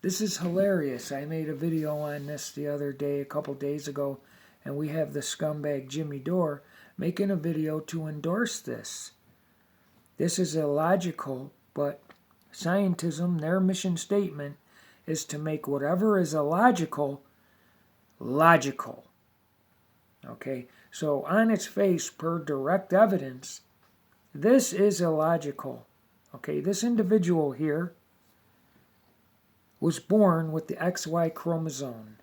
This is hilarious. I made a video on this the other day, a couple days ago, and we have the scumbag Jimmy Dore making a video to endorse this. This is illogical, but scientism, their mission statement, is to make whatever is illogical, logical. Okay, so on its face, per direct evidence, this is illogical. Okay, this individual here was born with the XY chromosome.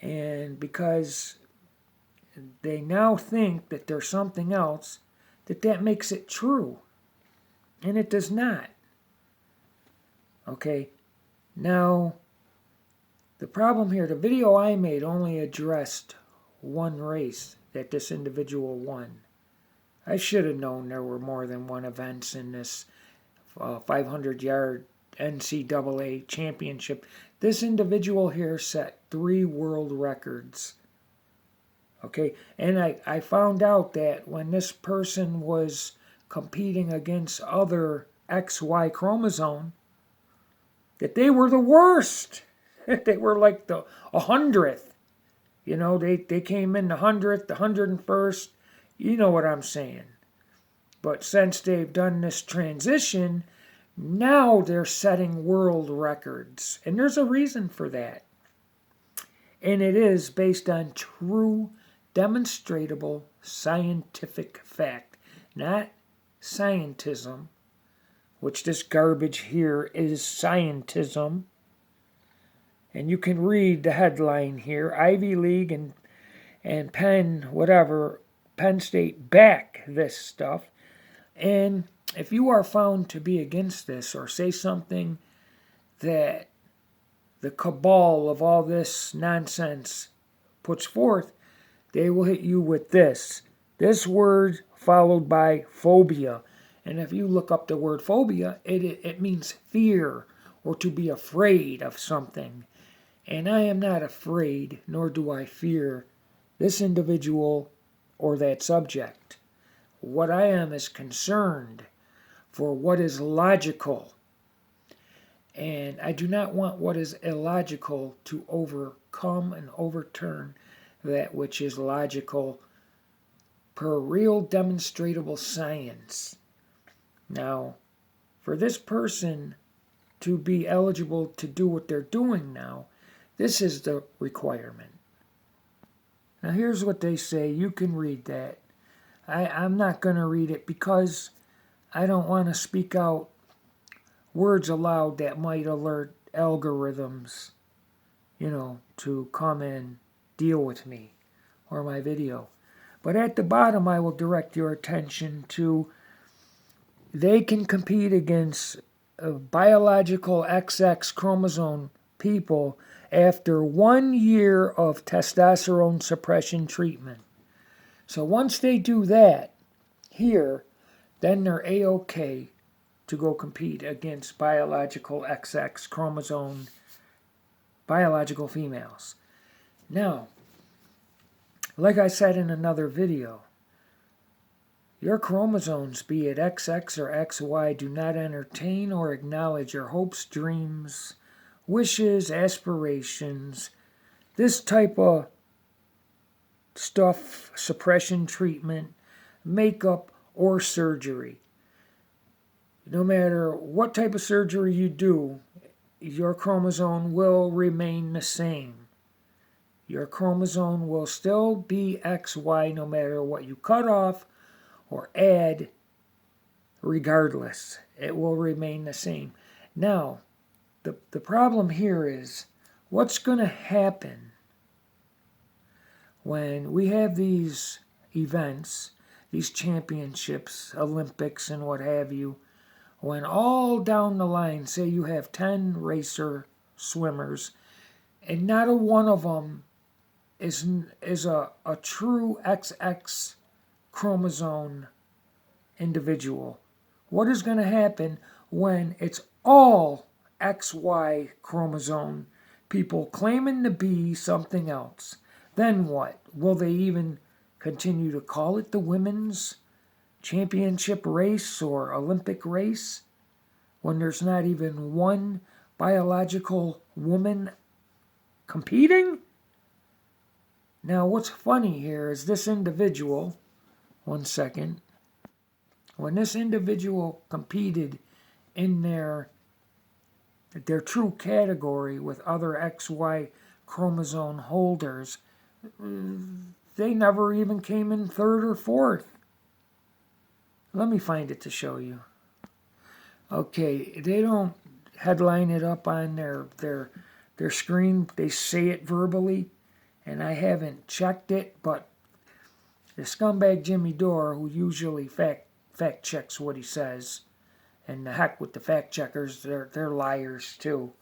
And because they now think that there's something else, that makes it true. And it does not. Okay, now, the problem here, the video I made only addressed one race that this individual won. I should have known there were more than one events in this 500-yard NCAA championship. This individual here set 3 world records. Okay, and I found out that when this person was competing against other XY chromosome, that they were the worst. They were like the 100th. You know, they came in the 100th, the 101st. You know what I'm saying. But since they've done this transition, now they're setting world records. And there's a reason for that. And it is based on true, demonstrable scientific fact. Not scientism, which this garbage here is scientism. And you can read the headline here. Ivy League and Penn, whatever, Penn State back this stuff. And if you are found to be against this or say something that the cabal of all this nonsense puts forth, they will hit you with this. This word followed by phobia. And if you look up the word phobia, it means fear or to be afraid of something. And I am not afraid, nor do I fear this individual or that subject. What I am is concerned for what is logical. And I do not want what is illogical to overcome and overturn that which is logical per real demonstrable science. Now, for this person to be eligible to do what they're doing now, this is the requirement. Now here's what they say. You can read that. I'm not going to read it because I don't want to speak out words aloud that might alert algorithms, to come and deal with me or my video. But at the bottom, I will direct your attention to they can compete against biological XX chromosome people after 1 year of testosterone suppression treatment. So once they do that here, then they're A-OK to go compete against biological XX chromosome biological females. Now, like I said in another video, your chromosomes, be it XX or XY, do not entertain or acknowledge your hopes, dreams, wishes, aspirations, this type of stuff, suppression treatment, makeup, or surgery. No matter what type of surgery you do, your chromosome will remain the same. Your chromosome will still be XY no matter what you cut off or add. Regardless, it will remain the same. Now, the problem here is what's going to happen when we have these events, these championships, Olympics and what have you, when all down the line, say you have 10 racer swimmers, and not a one of them is a true XX chromosome individual. What is going to happen when it's all XY chromosome people claiming to be something else? Then what? Will they even continue to call it the women's championship race or Olympic race when there's not even one biological woman competing? Now, what's funny here is this individual, one second, when this individual competed in their true category with other XY chromosome holders, they never even came in third or fourth. Let me find it to show you. Okay, they don't headline it up on their screen. They say it verbally, and I haven't checked it, but the scumbag Jimmy Dore, who usually fact checks what he says, and the heck with the fact checkers, they're liars too.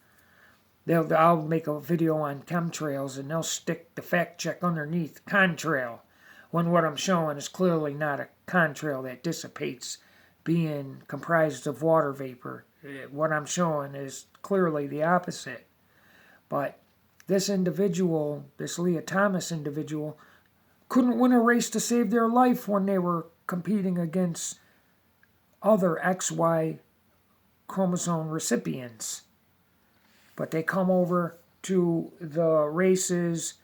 I'll make a video on chemtrails and they'll stick the fact check underneath contrail, when what I'm showing is clearly not a contrail that dissipates, being comprised of water vapor. What I'm showing is clearly the opposite. But this individual, this Leah Thomas individual, couldn't win a race to save their life when they were competing against other XY chromosome recipients. But they come over to the races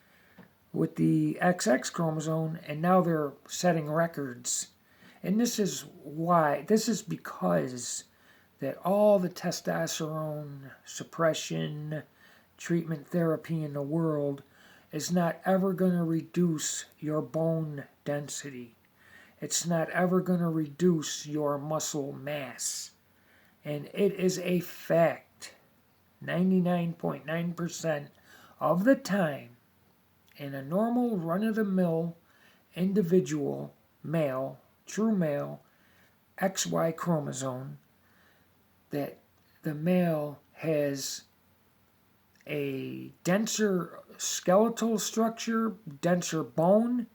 with the XX chromosome, and now they're setting records. And this is why. This is because that all the testosterone suppression treatment therapy in the world is not ever going to reduce your bone density. It's not ever going to reduce your muscle mass. And it is a fact. 99.9% of the time, in a normal run-of-the-mill individual, male, true male, XY chromosome, that the male has a denser skeletal structure, denser bone,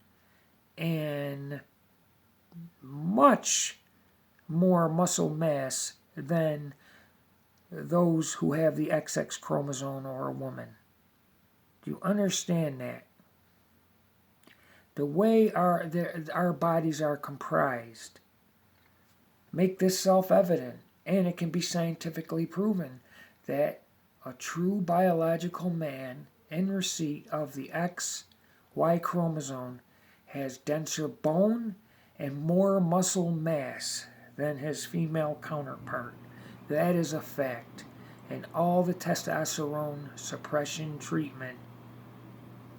and much more muscle mass than those who have the XX chromosome or a woman. Do you understand that? The way our bodies are comprised make this self-evident, and it can be scientifically proven that a true biological man in receipt of the XY chromosome has denser bone and more muscle mass than his female counterpart. That is a fact. And all the testosterone suppression treatment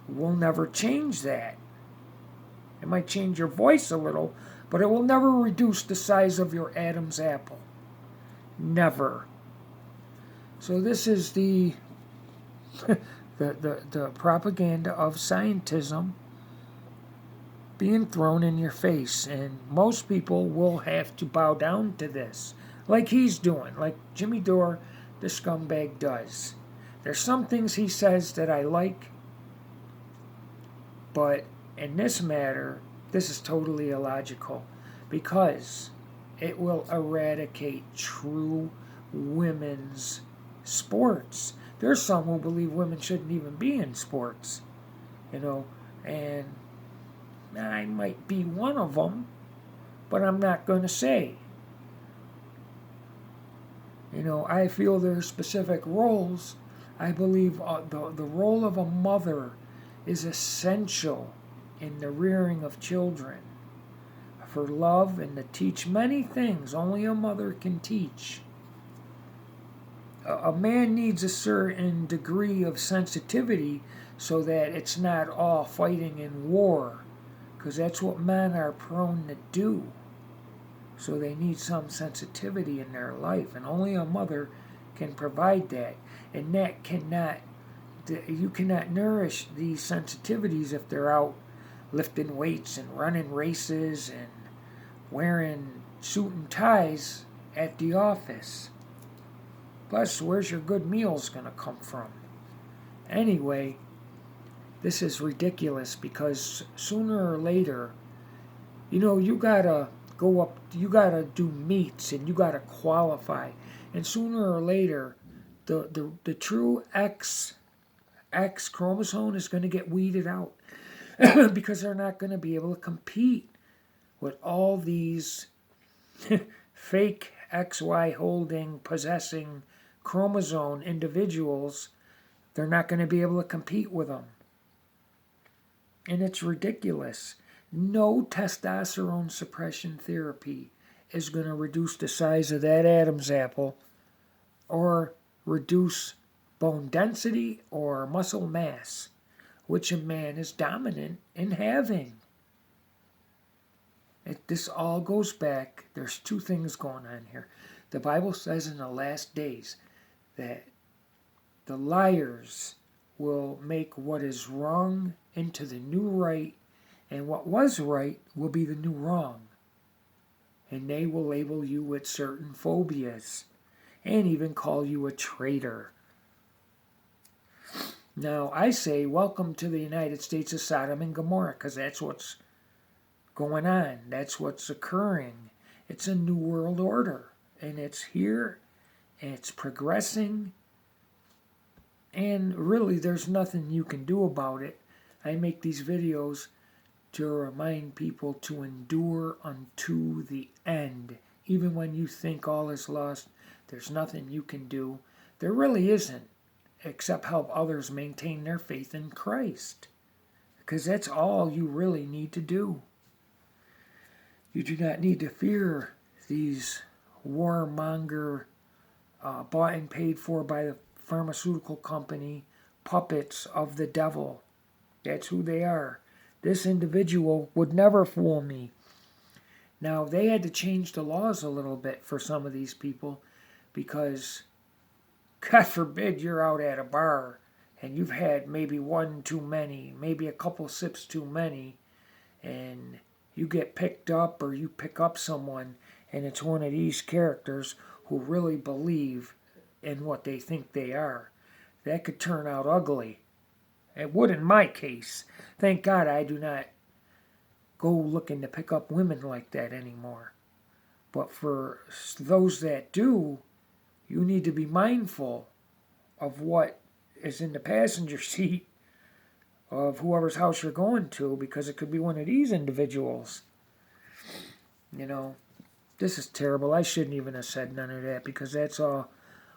will never change that. It might change your voice a little, but it will never reduce the size of your Adam's apple. Never. So this is the propaganda of scientism being thrown in your face, and most people will have to bow down to this, like he's doing, like Jimmy Dore, the scumbag, does. There's some things he says that I like, but in this matter, this is totally illogical, because it will eradicate true women's sports. There's some who believe women shouldn't even be in sports, and I might be one of them, but I'm not going to say. I feel there are specific roles. I believe the role of a mother is essential in the rearing of children, for love and to teach many things only a mother can teach. A man needs a certain degree of sensitivity so that it's not all fighting and war, because that's what men are prone to do. So they need some sensitivity in their life, and only a mother can provide that. And you cannot nourish these sensitivities if they're out lifting weights and running races and wearing suit and ties at the office. Plus, where's your good meals going to come from? Anyway, this is ridiculous, because sooner or later, you gotta go up, you gotta do meets, and you gotta qualify. And sooner or later, the true X chromosome is going to get weeded out because they're not going to be able to compete with all these fake XY holding, possessing chromosome individuals, they're not going to be able to compete with them. And it's ridiculous. No testosterone suppression therapy is going to reduce the size of that Adam's apple or reduce bone density or muscle mass, which a man is dominant in having. This all goes back. There's two things going on here. The Bible says in the last days that the liars will make what is wrong into the new right, and what was right will be the new wrong. And they will label you with certain phobias and even call you a traitor. Now, I say, welcome to the United States of Sodom and Gemora, because that's what's going on. That's what's occurring. It's a new world order, and it's here, and it's progressing, and really there's nothing you can do about it. I make these videos to remind people to endure unto the end. Even when you think all is lost, there's nothing you can do. There really isn't, except help others maintain their faith in Christ, because that's all you really need to do. You do not need to fear these warmonger, bought and paid for by the pharmaceutical company, puppets of the devil. That's who they are. This individual would never fool me. Now, they had to change the laws a little bit for some of these people because, God forbid, you're out at a bar and you've had maybe one too many, maybe a couple sips too many, and you get picked up or you pick up someone and it's one of these characters who really believe in what they think they are. That could turn out ugly. It would in my case. Thank God I do not go looking to pick up women like that anymore. But for those that do, you need to be mindful of what is in the passenger seat of whoever's house you're going to, because it could be one of these individuals. You know, this is terrible. I shouldn't even have said none of that, because that's all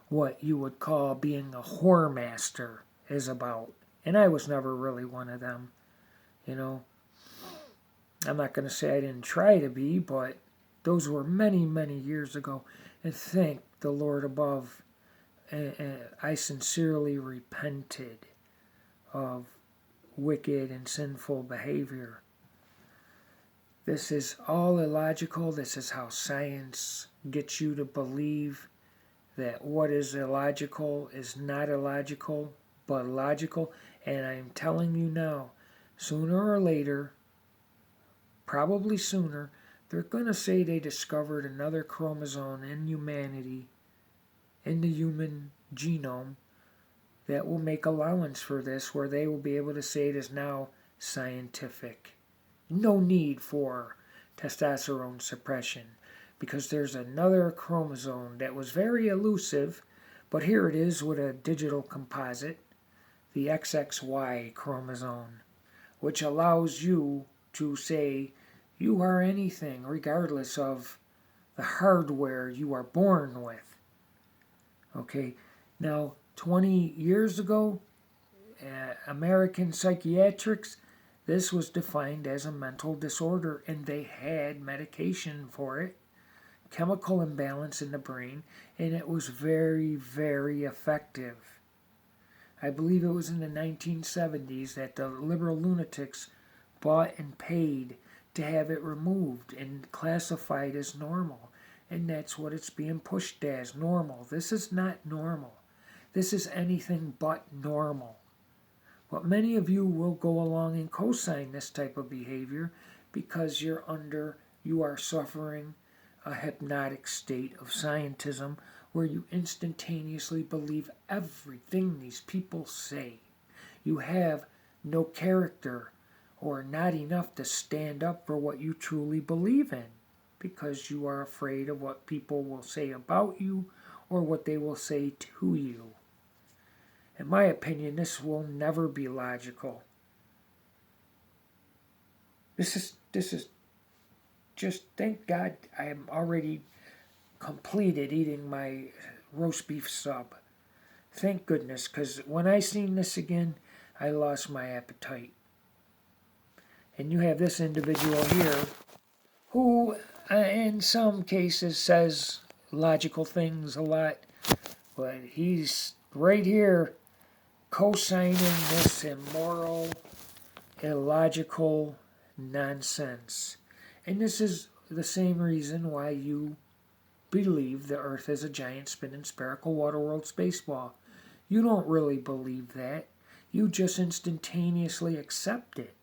what you would call being a whore master is about. And I was never really one of them, you know. I'm not going to say I didn't try to be, but those were many, many years ago. And thank the Lord above, I sincerely repented of wicked and sinful behavior. This is all illogical. This is how science gets you to believe that what is illogical is not illogical, but logical. And I'm telling you now, sooner or later, probably sooner, they're going to say they discovered another chromosome in humanity, in the human genome, that will make allowance for this, where they will be able to say it is now scientific. No need for testosterone suppression, because there's another chromosome that was very elusive, but here it is with a digital composite, the XXY chromosome, which allows you to say you are anything regardless of the hardware you are born with. Okay, now 20 years ago, American psychiatrics, this was defined as a mental disorder, and they had medication for it, chemical imbalance in the brain, and it was very, very effective. I believe it was in the 1970s that the liberal lunatics bought and paid to have it removed and classified as normal. And that's what it's being pushed as, normal. This is not normal. This is anything but normal. But many of you will go along and co-sign this type of behavior because you are suffering a hypnotic state of scientism where you instantaneously believe everything these people say. You have no character or not enough to stand up for what you truly believe in, because you are afraid of what people will say about you or what they will say to you. In my opinion, this will never be logical. This is just, thank God I am already completed eating my roast beef sub. Thank goodness, because when I seen this again, I lost my appetite. And you have this individual here who, in some cases, says logical things a lot, but he's right here co-signing this immoral, illogical nonsense. And this is the same reason why you believe the Earth is a giant spinning spherical water-world space ball. You don't really believe that. You just instantaneously accept it.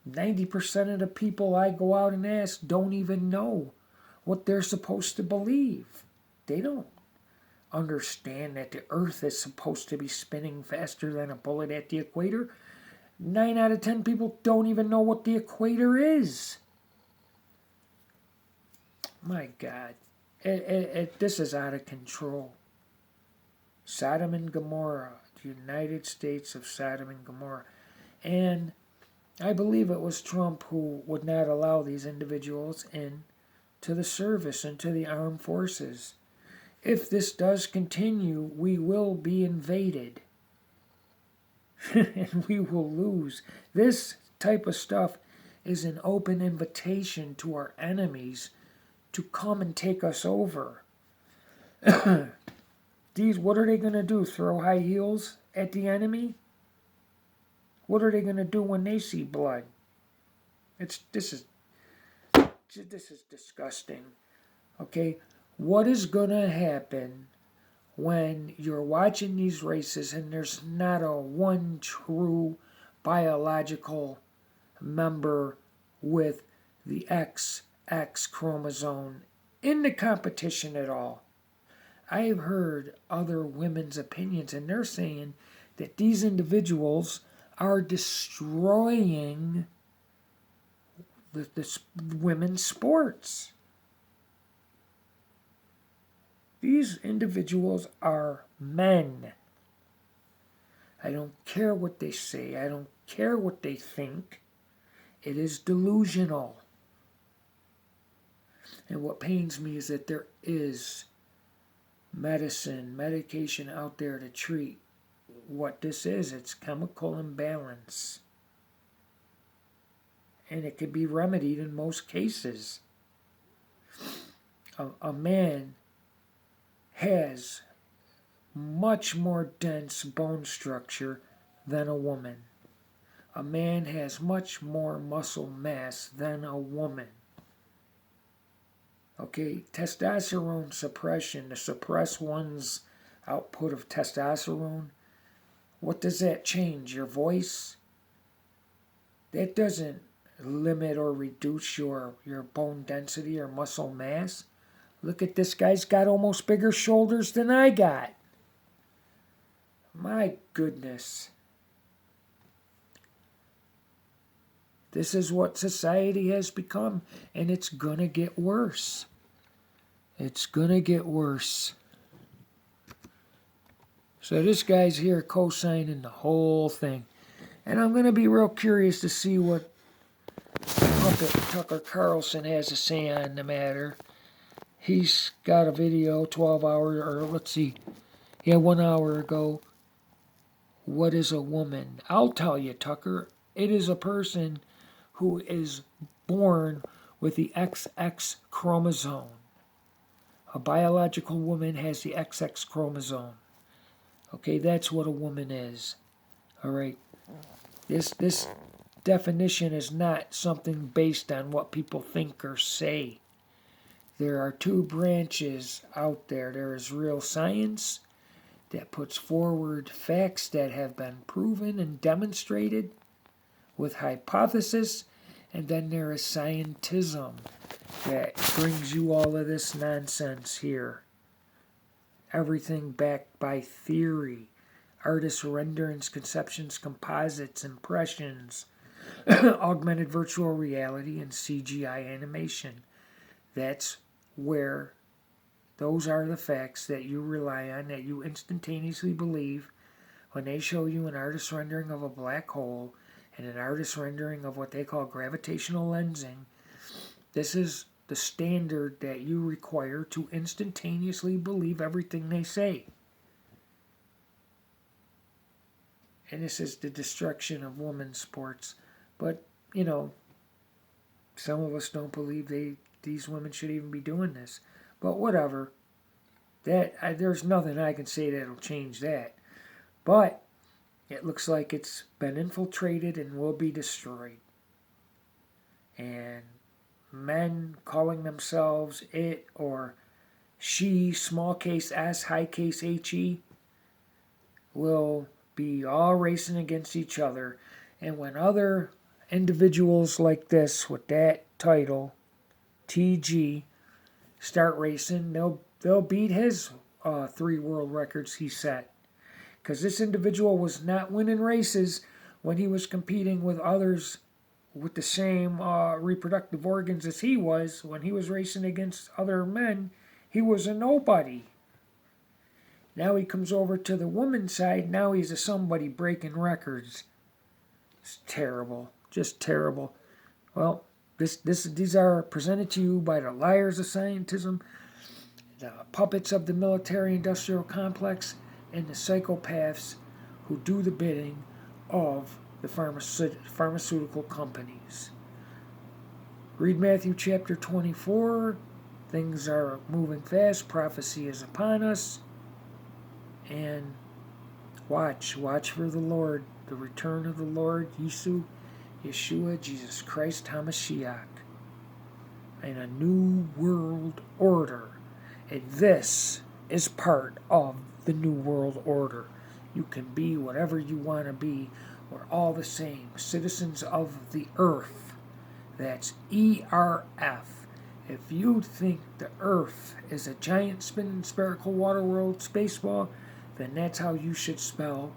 90% of the people I go out and ask don't even know what they're supposed to believe. They don't understand that the Earth is supposed to be spinning faster than a bullet at the equator. 9 out of 10 people don't even know what the equator is. My God. This is out of control. Sodom and Gemora, the United States of Sodom and Gemora. And I believe it was Trump who would not allow these individuals in to the service and to the armed forces. If this does continue, we will be invaded. And we will lose. This type of stuff is an open invitation to our enemies to come and take us over. What are they going to do? Throw high heels at the enemy? What are they going to do when they see blood? This is disgusting. Okay, what is going to happen when you're watching these races and there's not a one true biological member with the XX chromosome in the competition at all? I've heard other women's opinions, and they're saying that these individuals are destroying the women's sports. These individuals are men. I don't care what they say. I don't care what they think. It is delusional. And what pains me is that there is medication out there to treat what this is. It's chemical imbalance. And it can be remedied in most cases. A man has much more dense bone structure than a woman. A man has much more muscle mass than a woman. Okay, testosterone suppression, to suppress one's output of testosterone, what does that change? Your voice? That doesn't limit or reduce your bone density or muscle mass. Look at this guy's got almost bigger shoulders than I got. My goodness. This is what society has become, and it's going to get worse. It's going to get worse. So this guy's here co-signing the whole thing. And I'm going to be real curious to see what Puppet Tucker Carlson has to say on the matter. He's got a video 12 hours, or let's see, 1 hour ago. What is a woman? I'll tell you, Tucker. It is a person who is born with the XX chromosome. A biological woman has the XX chromosome. Okay, that's what a woman is. All right. This definition is not something based on what people think or say. There are two branches out there. There is real science that puts forward facts that have been proven and demonstrated with hypothesis, and then there is scientism that brings you all of this nonsense here. Everything backed by theory, artist renderings, conceptions, composites, impressions, augmented virtual reality, and CGI animation. That's where those are the facts that you rely on, that you instantaneously believe when they show you an artist rendering of a black hole and an artist rendering of what they call gravitational lensing. This is the standard that you require to instantaneously believe everything they say. And this is the destruction of women's sports. But, some of us don't believe these women should even be doing this. But whatever. There's nothing I can say that'll change that. But it looks like it's been infiltrated and will be destroyed. And men calling themselves it or she, small case s, high case he, will be all racing against each other. And when other individuals like this with that title, TG, start racing, they'll beat his 3 world records he set. Because this individual was not winning races when he was competing with others with the same reproductive organs as he was. When he was racing against other men, he was a nobody. Now he comes over to the woman's side. Now he's a somebody breaking records. It's terrible. Just terrible. Well, these are presented to you by the liars of scientism, the puppets of the military-industrial complex, and the psychopaths who do the bidding of the pharmaceutical companies. Read Matthew chapter 24. Things are moving fast. Prophecy is upon us. And watch for the Lord, the return of the Lord, Yeshua, Jesus Christ, HaMashiach, and a new world order. And this is part of the new world order. You can be whatever you want to be. We're all the same, citizens of the earth. That's ERF. If you think the earth is a giant spinning spherical water world space ball, then that's how you should spell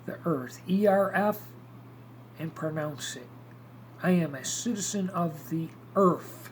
the earth. ERF, and pronounce it. I am a citizen of the earth.